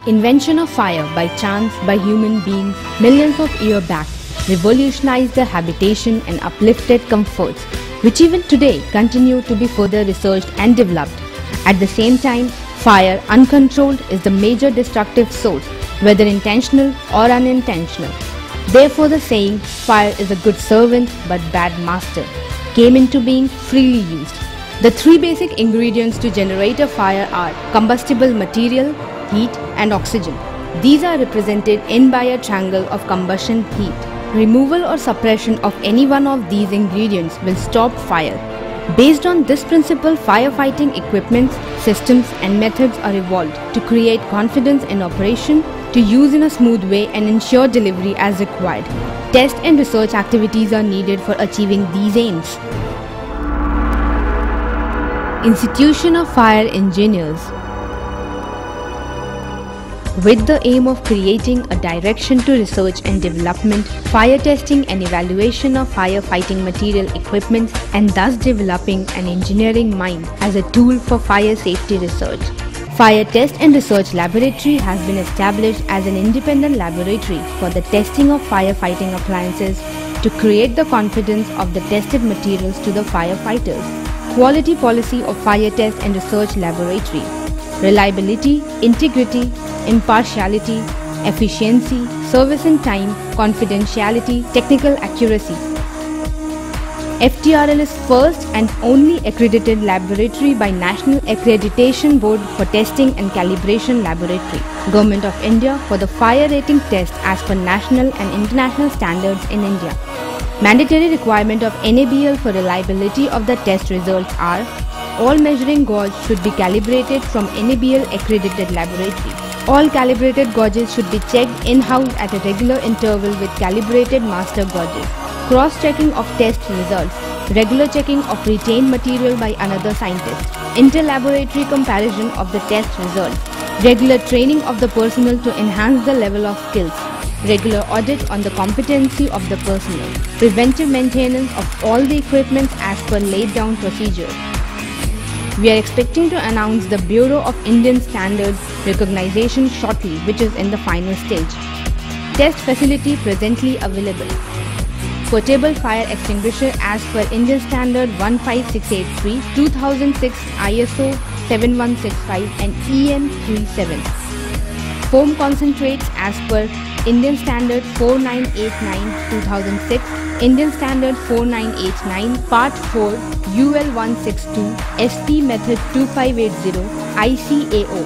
Invention of fire by chance by human beings millions of years back revolutionized the habitation and uplifted comforts, which even today continue to be further researched and developed. At the same time, fire uncontrolled is the major destructive source, whether intentional or unintentional. Therefore, the saying, "Fire is a good servant but bad master," came into being freely used. The three basic ingredients to generate a fire are combustible material, heat, and oxygen. These are represented in by a triangle of combustion heat. Removal or suppression of any one of these ingredients will stop fire. Based on this principle, firefighting equipments, systems, and methods are evolved to create confidence in operation, to use in a smooth way, and ensure delivery as required. Test and research activities are needed for achieving these aims. Institution of Fire Engineers. With the aim of creating a direction to research and development, fire testing and evaluation of firefighting material equipment, and thus developing an engineering mind as a tool for fire safety research. Fire Test and Research Laboratory has been established as an independent laboratory for the testing of firefighting appliances to create the confidence of the tested materials to the firefighters. Quality policy of Fire Test and Research Laboratory: reliability, integrity, impartiality, efficiency, service in time, confidentiality, technical accuracy. FTRL is first and only accredited laboratory by National Accreditation Board for Testing and Calibration Laboratory, Government of India, for the fire rating test as per national and international standards in India. Mandatory requirement of NABL for reliability of the test results are: all measuring gauge should be calibrated from NABL accredited laboratory. All calibrated gauges should be checked in-house at a regular interval with calibrated master gauges. Cross-checking of test results. Regular checking of retained material by another scientist. Inter-laboratory comparison of the test results. Regular training of the personnel to enhance the level of skills. Regular audit on the competency of the personnel. Preventive maintenance of all the equipment as per laid down procedure. We are expecting to announce the Bureau of Indian Standards recognition shortly, which is in the final stage. Test facility presently available. Portable fire extinguisher as per Indian Standard 15683, 2006 ISO 7165 and EN 37. Foam concentrates as per Indian Standard 4989 2006, Indian Standard 4989, Part 4, UL 162, SP Method 2580, ICAO.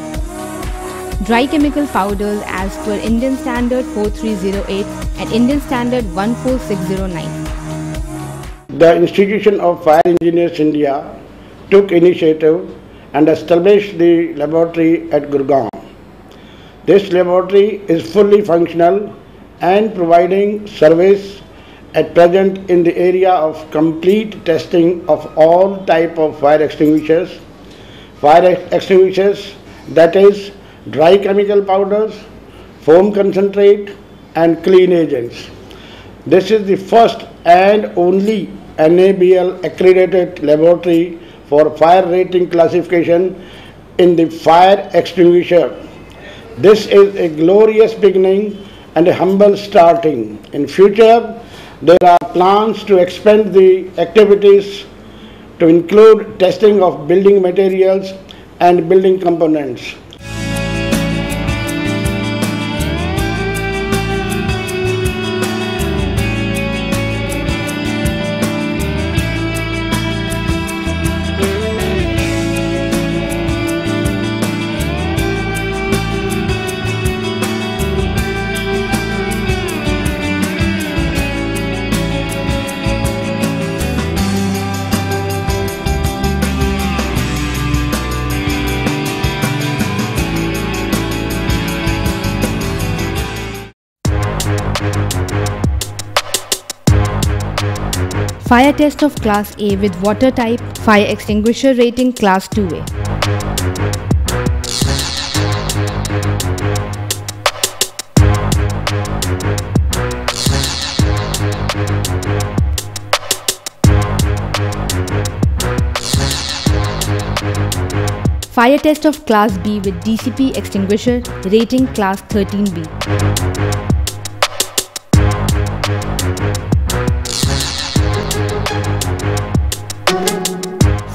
Dry chemical powders as per Indian Standard 4308 and Indian Standard 14609. The Institution of Fire Engineers India took initiative and established the laboratory at Gurgaon. This laboratory is fully functional and providing service at present in the area of complete testing of all type of fire extinguishers, that is dry chemical powders, foam concentrate and clean agents. This is the first and only NABL accredited laboratory for fire rating classification in the fire extinguisher. This is a glorious beginning and a humble starting. In future, there are plans to expand the activities to include testing of building materials and building components. Fire test of Class A with water type, fire extinguisher rating Class 2A. Fire test of Class B with DCP extinguisher, rating Class 13B.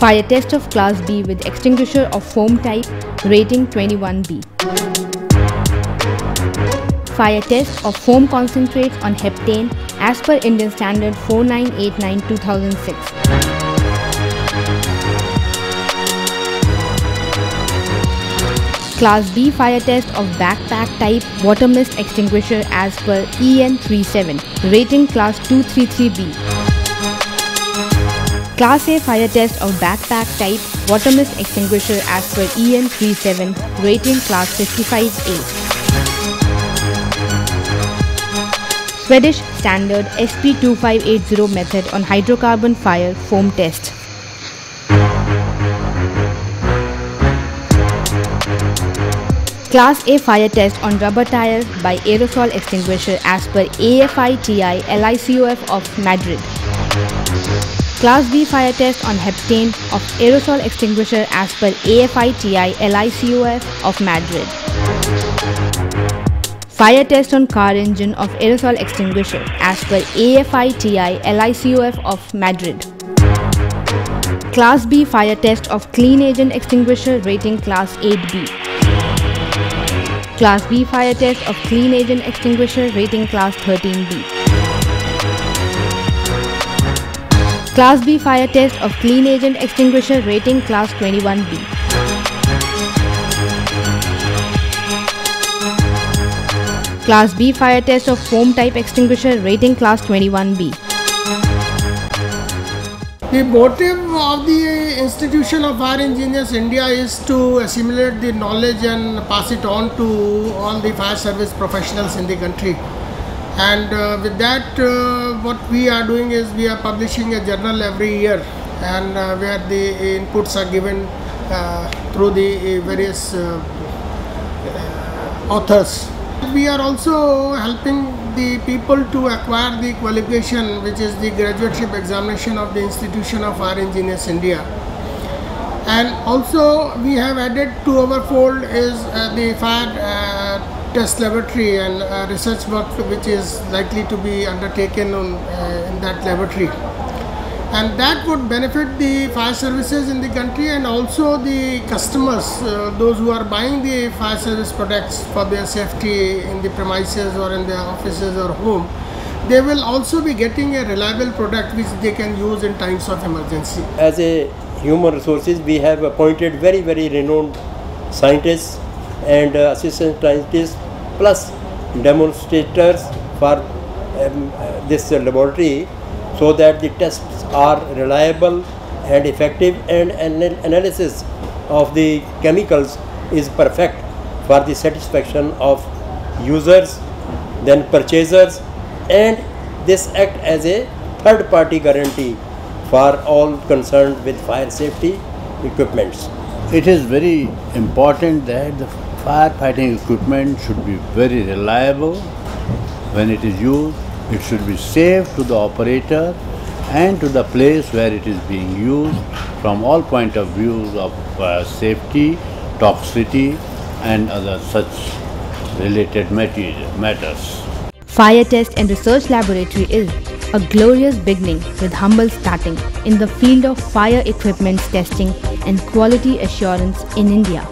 Fire test of Class B with extinguisher of foam type, rating 21B. Fire test of foam concentrates on heptane as per Indian Standard 4989-2006. Class B fire test of backpack type water mist extinguisher as per EN 37, rating Class 233B. Class A fire test of backpack type water mist extinguisher as per EN 37, rating Class 55A. Swedish Standard SP2580 method on hydrocarbon fire foam test. Class A fire test on rubber tire by aerosol extinguisher as per AFI-TI LICOF of Madrid. Class B fire test on heptane of aerosol extinguisher as per AFI-TI LICOF of Madrid. Fire test on car engine of aerosol extinguisher as per AFI-TI LICOF of Madrid. Class B fire test of clean agent extinguisher, rating Class 8B. Class B fire test of clean agent extinguisher, rating Class 13B. Class B fire test of clean agent extinguisher, rating Class 21B. Class B fire test of foam type extinguisher, rating Class 21B. The motive of the Institution of Fire Engineers India is to assimilate the knowledge and pass it on to all the fire service professionals in the country. And with that, what we are doing is we are publishing a journal every year, and where the inputs are given through the various authors. We are also helping the people to acquire the qualification, which is the graduateship examination of the Institution of Fire Engineers India. And also we have added to our fold is the fire test laboratory and research work which is likely to be undertaken in that laboratory. And that would benefit the fire services in the country and also the customers, those who are buying the fire service products for their safety in the premises or in their offices or home. They will also be getting a reliable product which they can use in times of emergency. As a human resources, we have appointed very renowned scientists and assistant scientists plus demonstrators for this laboratory, so that the tests are reliable and effective, and analysis of the chemicals is perfect for the satisfaction of users, then purchasers, and this act as a third party guarantee for all concerned with fire safety equipments. It is very important that the firefighting equipment should be very reliable when it is used. It should be safe to the operator and to the place where it is being used from all point of views of safety, toxicity and other such related matters. Fire Test and Research Laboratory is a glorious beginning with humble starting in the field of fire equipment testing and quality assurance in India.